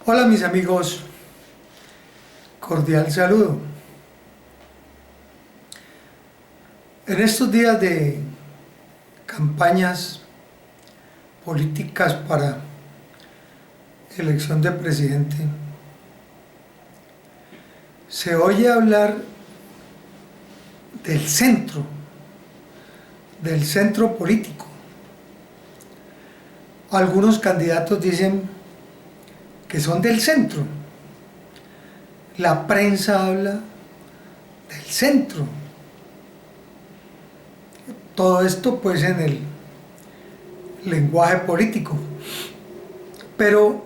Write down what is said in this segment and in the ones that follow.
Hola mis amigos, cordial saludo. En estos días de campañas políticas para elección de presidente, se oye hablar del centro político. Algunos candidatos dicen que son del centro. La prensa habla del centro. Todo esto pues en el lenguaje político. Pero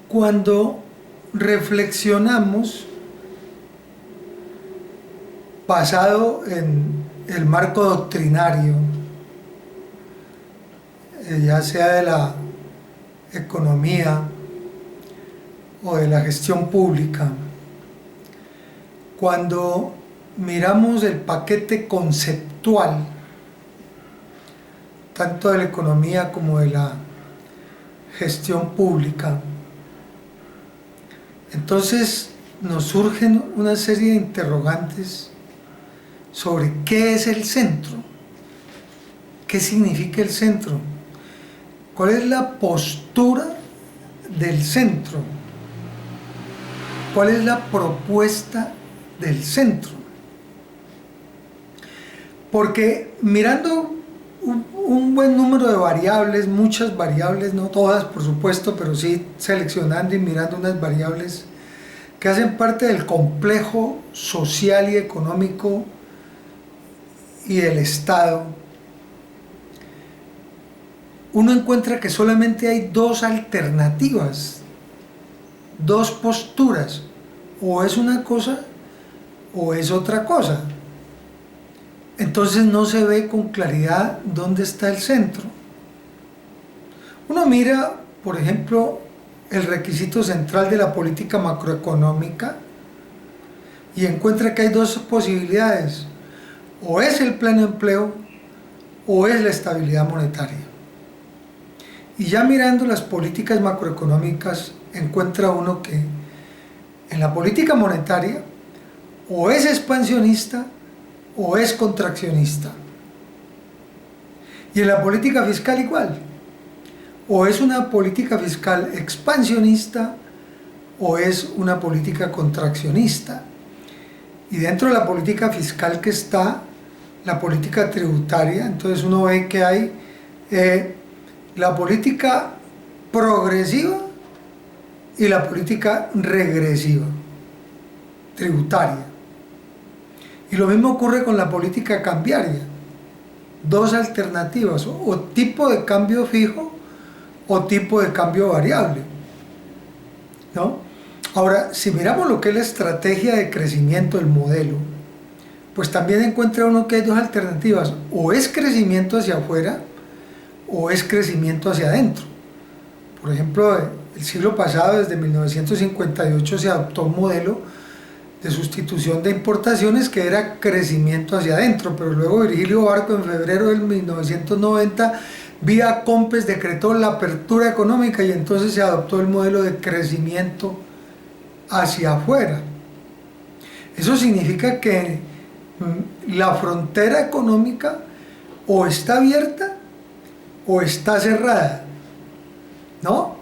cuando reflexionamos, basado en el marco doctrinario, ya sea de la economía o de la gestión pública, cuando miramos el paquete conceptual, tanto de la economía como de la gestión pública, entonces nos surgen una serie de interrogantes sobre qué es el centro, qué significa el centro, cuál es la postura del centro, cuál es la propuesta del centro. Porque mirando un buen número de variables, muchas variables, no todas por supuesto, pero sí seleccionando y mirando unas variables que hacen parte del complejo social y económico y del Estado, uno encuentra que solamente hay dos alternativas, dos posturas, o es una cosa o es otra cosa. Entonces no se ve con claridad dónde está el centro. Uno mira, por ejemplo, el requisito central de la política macroeconómica y encuentra que hay dos posibilidades: o es el pleno empleo o es la estabilidad monetaria. Y ya mirando las políticas macroeconómicas, encuentra uno que en la política monetaria o es expansionista o es contraccionista. Y en la política fiscal igual, o es una política fiscal expansionista o es una política contraccionista. Y dentro de la política fiscal que está la política tributaria, entonces uno ve que hay la política progresiva y la política regresiva tributaria. Y lo mismo ocurre con la política cambiaria. Dos alternativas: o tipo de cambio fijo o tipo de cambio variable, ¿no? Ahora, si miramos lo que es la estrategia de crecimiento del modelo, pues también encuentra uno que hay dos alternativas: o es crecimiento hacia afuera o es crecimiento hacia adentro. Por ejemplo, el siglo pasado, desde 1958, se adoptó un modelo de sustitución de importaciones que era crecimiento hacia adentro, pero luego Virgilio Barco en febrero del 1990 vía COMPES decretó la apertura económica y entonces se adoptó el modelo de crecimiento hacia afuera. Eso significa que la frontera económica o está abierta o está cerrada, ¿no?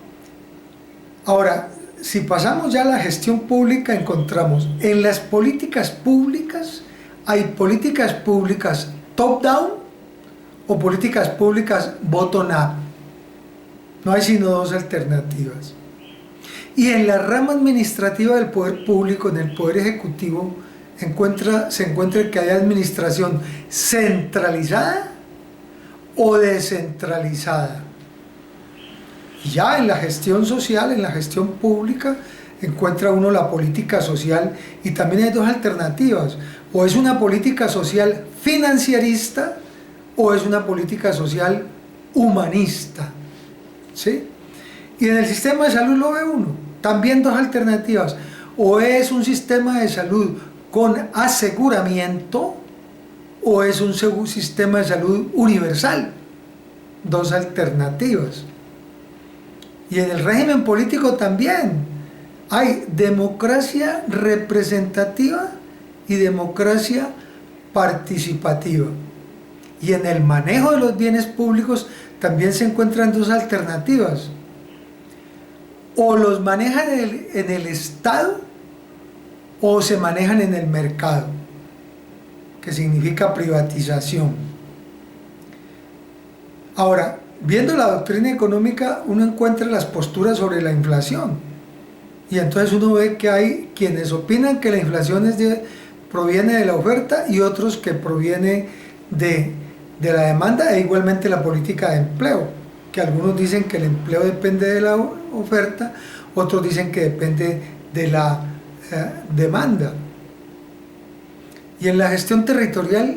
Ahora, si pasamos ya a la gestión pública, encontramos en las políticas públicas, hay políticas públicas top-down o políticas públicas bottom-up. No hay sino dos alternativas. Y en la rama administrativa del poder público, en el poder ejecutivo, se encuentra que hay administración centralizada o descentralizada. Ya en la gestión social, en la gestión pública, encuentra uno la política social y también hay dos alternativas: o es una política social financierista o es una política social humanista, ¿sí? Y en el sistema de salud lo ve uno, también dos alternativas: o es un sistema de salud con aseguramiento o es un sistema de salud universal. Dos alternativas. Y en el régimen político también hay democracia representativa y democracia participativa. Y en el manejo de los bienes públicos también se encuentran dos alternativas. O los manejan en el Estado o se manejan en el mercado, que significa privatización. Ahora, viendo la doctrina económica, uno encuentra las posturas sobre la inflación. Y entonces uno ve que hay quienes opinan que la inflación proviene de la oferta y otros que proviene de la demanda, e igualmente la política de empleo, que algunos dicen que el empleo depende de la oferta, otros dicen que depende de la demanda. Y en la gestión territorial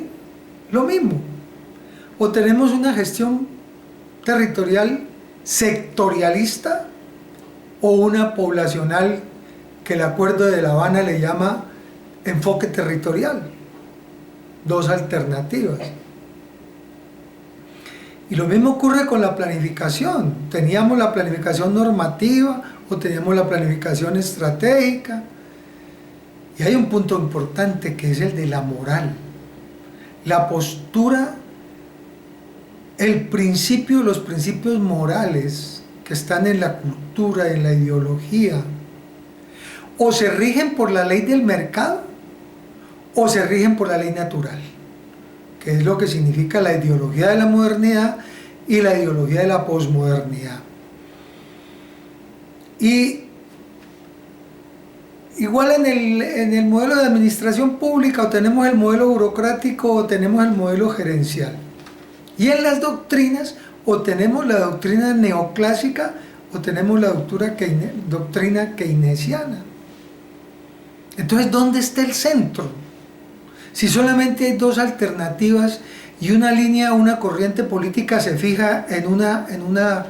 lo mismo. O tenemos una gestión territorial sectorialista o una poblacional que el Acuerdo de La Habana le llama enfoque territorial. Dos alternativas. Y lo mismo ocurre con la planificación. Teníamos la planificación normativa o teníamos la planificación estratégica. Y hay un punto importante que es el de la moral. La postura, los principios morales que están en la cultura, en la ideología, o se rigen por la ley del mercado o se rigen por la ley natural, que es lo que significa la ideología de la modernidad y la ideología de la posmodernidad. Y igual en el modelo de administración pública, o tenemos el modelo burocrático o tenemos el modelo gerencial. Y en las doctrinas, o tenemos la doctrina neoclásica o tenemos la doctrina keynesiana. Entonces, ¿dónde está el centro? Si solamente hay dos alternativas y una corriente política se fija en una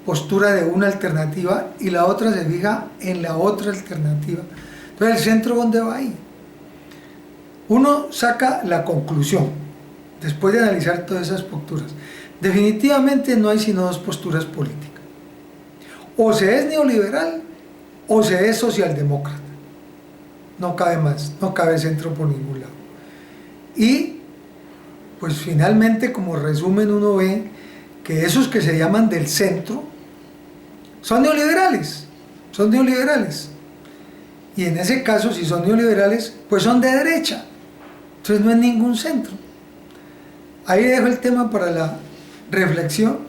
postura de una alternativa y la otra se fija en la otra alternativa. Entonces, ¿el centro dónde va ahí? Uno saca la conclusión, después de analizar todas esas posturas. Definitivamente no hay sino dos posturas políticas. O se es neoliberal o se es socialdemócrata. No cabe más, no cabe centro por ningún lado. Y pues finalmente, como resumen, uno ve que esos que se llaman del centro son neoliberales, y en ese caso, si son neoliberales, pues son de derecha, entonces no es ningún centro. Ahí dejo el tema para la reflexión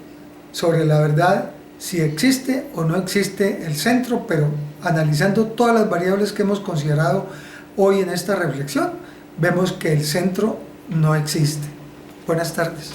sobre la verdad, si existe o no existe el centro, pero analizando todas las variables que hemos considerado hoy en esta reflexión, vemos que el centro no existe. Buenas tardes.